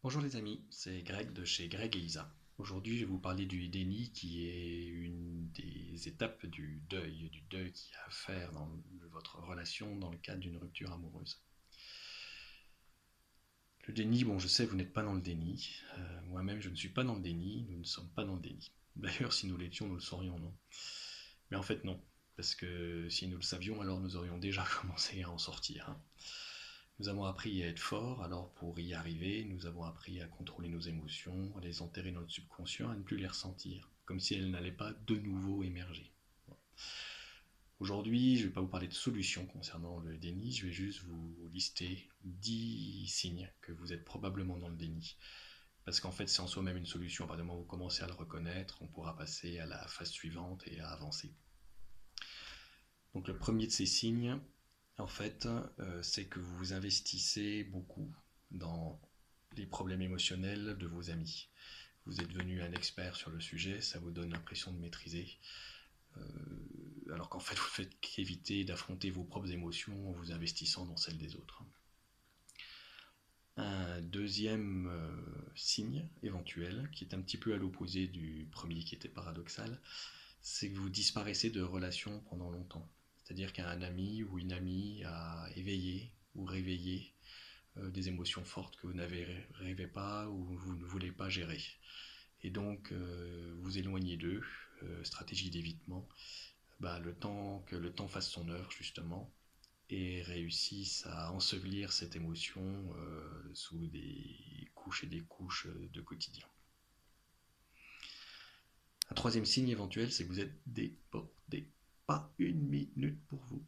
Bonjour les amis, c'est Greg de chez Greg et Isa. Aujourd'hui, je vais vous parler du déni qui est une des étapes du deuil qu'il y a à faire dans votre relation dans le cadre d'une rupture amoureuse. Le déni, bon, je sais, vous n'êtes pas dans le déni. Moi-même, je ne suis pas dans le déni. Nous ne sommes pas dans le déni. D'ailleurs, si nous l'étions, nous le saurions, non? Mais en fait, non. Parce que si nous le savions, alors nous aurions déjà commencé à en sortir, hein. Nous avons appris à être forts, alors pour y arriver, nous avons appris à contrôler nos émotions, à les enterrer dans notre subconscient, à ne plus les ressentir, comme si elles n'allaient pas de nouveau émerger. Aujourd'hui, je ne vais pas vous parler de solutions concernant le déni, je vais juste vous lister 10 signes que vous êtes probablement dans le déni. Parce qu'en fait, c'est en soi-même une solution. À partir du moment où vous commencez à le reconnaître, on pourra passer à la phase suivante et à avancer. Donc le premier de ces signes, en fait, c'est que vous vous investissez beaucoup dans les problèmes émotionnels de vos amis. Vous êtes devenu un expert sur le sujet, ça vous donne l'impression de maîtriser, alors qu'en fait vous ne faites qu'éviter d'affronter vos propres émotions en vous investissant dans celles des autres. Un deuxième signe éventuel, qui est un petit peu à l'opposé du premier qui était paradoxal, c'est que vous disparaissez de relations pendant longtemps. C'est-à-dire qu'un ami ou une amie a éveillé ou réveillé des émotions fortes que vous n'avez rêvé pas ou vous ne voulez pas gérer. Et donc vous éloignez d'eux, stratégie d'évitement, le temps que le temps fasse son œuvre justement et réussisse à ensevelir cette émotion sous des couches et des couches de quotidien. Un troisième signe éventuel, c'est que vous êtes débordé. Pas une minute pour vous.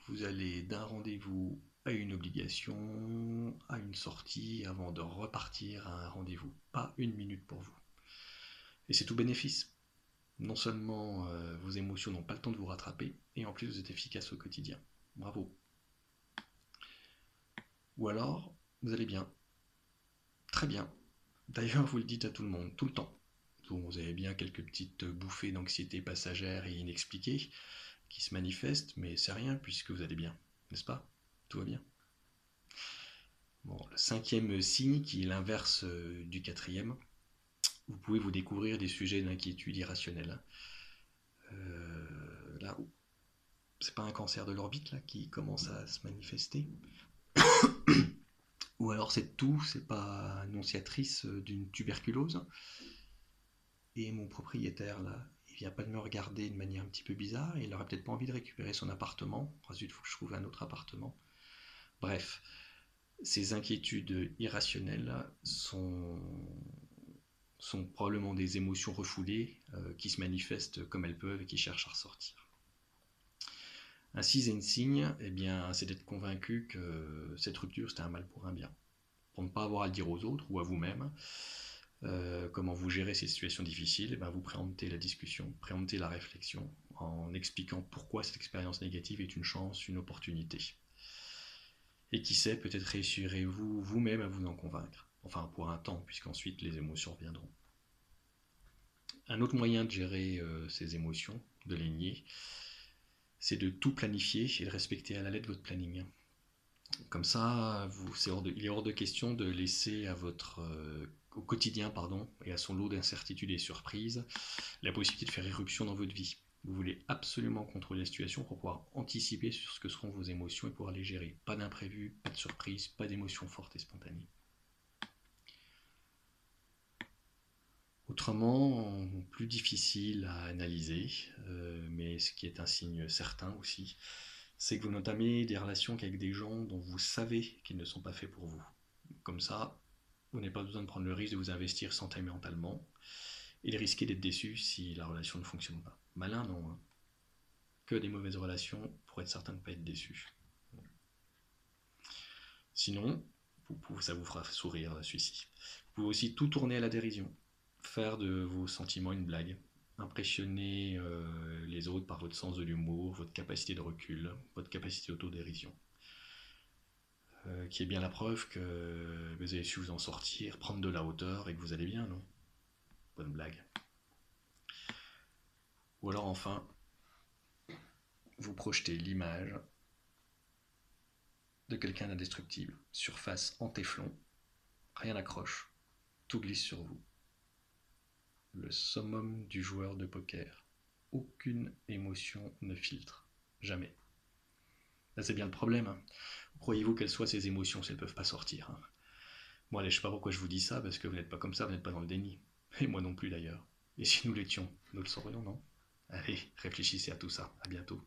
Vous allez d'un rendez-vous à une obligation, à une sortie, avant de repartir à un rendez-vous. Pas une minute pour vous. Et c'est tout bénéfice. Non seulement vos émotions n'ont pas le temps de vous rattraper, et en plus vous êtes efficace au quotidien. Bravo. Ou alors, vous allez bien. Très bien. D'ailleurs, vous le dites à tout le monde, tout le temps. Bon, vous avez bien quelques petites bouffées d'anxiété passagère et inexpliquées qui se manifestent, mais c'est rien puisque vous allez bien, n'est-ce pas? Tout va bien. Bon, le cinquième signe, qui est l'inverse du quatrième, vous pouvez vous découvrir des sujets d'inquiétude irrationnelle. Là, c'est pas un cancer de l'orbite là qui commence à se manifester. Ou alors cette toux, c'est pas annonciatrice d'une tuberculose. Et mon propriétaire là, il vient pas de me regarder de manière un petit peu bizarre. Et il aurait peut-être pas envie de récupérer son appartement. Ensuite, il faut que je trouve un autre appartement. Bref, ces inquiétudes irrationnelles sont probablement des émotions refoulées qui se manifestent comme elles peuvent et qui cherchent à ressortir. Un sixième signe, eh bien, c'est d'être convaincu que cette rupture c'était un mal pour un bien. Pour ne pas avoir à le dire aux autres ou à vous-même, comment vous gérez ces situations difficiles, eh bien, vous préemptez la discussion, préemptez la réflexion en expliquant pourquoi cette expérience négative est une chance, une opportunité. Et qui sait, peut-être réussirez-vous vous-même à vous en convaincre. Enfin, pour un temps, puisqu'ensuite les émotions reviendront. Un autre moyen de gérer ces émotions, de les nier, c'est de tout planifier et de respecter à la lettre votre planning. Comme ça, il est hors de question de laisser au quotidien et à son lot d'incertitudes et surprises la possibilité de faire irruption dans votre vie. Vous voulez absolument contrôler la situation pour pouvoir anticiper sur ce que seront vos émotions et pouvoir les gérer. Pas d'imprévus, pas de surprises, pas d'émotions fortes et spontanées. Autrement, plus difficile à analyser, mais ce qui est un signe certain aussi, c'est que vous entamez des relations avec des gens dont vous savez qu'ils ne sont pas faits pour vous. Comme ça, vous n'avez pas besoin de prendre le risque de vous investir sentimentalement et de risquer d'être déçu si la relation ne fonctionne pas. Malin, non, hein. Que des mauvaises relations pour être certain de ne pas être déçu. Sinon, ça vous fera sourire celui-ci. Vous pouvez aussi tout tourner à la dérision, faire de vos sentiments une blague, impressionner les autres par votre sens de l'humour, votre capacité de recul, votre capacité d'autodérision. Qui est bien la preuve que vous avez su vous en sortir, prendre de la hauteur et que vous allez bien, non? Bonne blague. Ou alors enfin, vous projetez l'image de quelqu'un d'indestructible, surface en téflon, rien n'accroche, tout glisse sur vous. Le summum du joueur de poker. Aucune émotion ne filtre. Jamais. Là, c'est bien le problème. Hein. Croyez-vous qu'elles soient ces émotions si elles ne peuvent pas sortir hein. Bon, allez, je sais pas pourquoi je vous dis ça, parce que vous n'êtes pas comme ça, vous n'êtes pas dans le déni. Et moi non plus d'ailleurs. Et si nous l'étions, nous le saurions, non? Allez, réfléchissez à tout ça. À bientôt.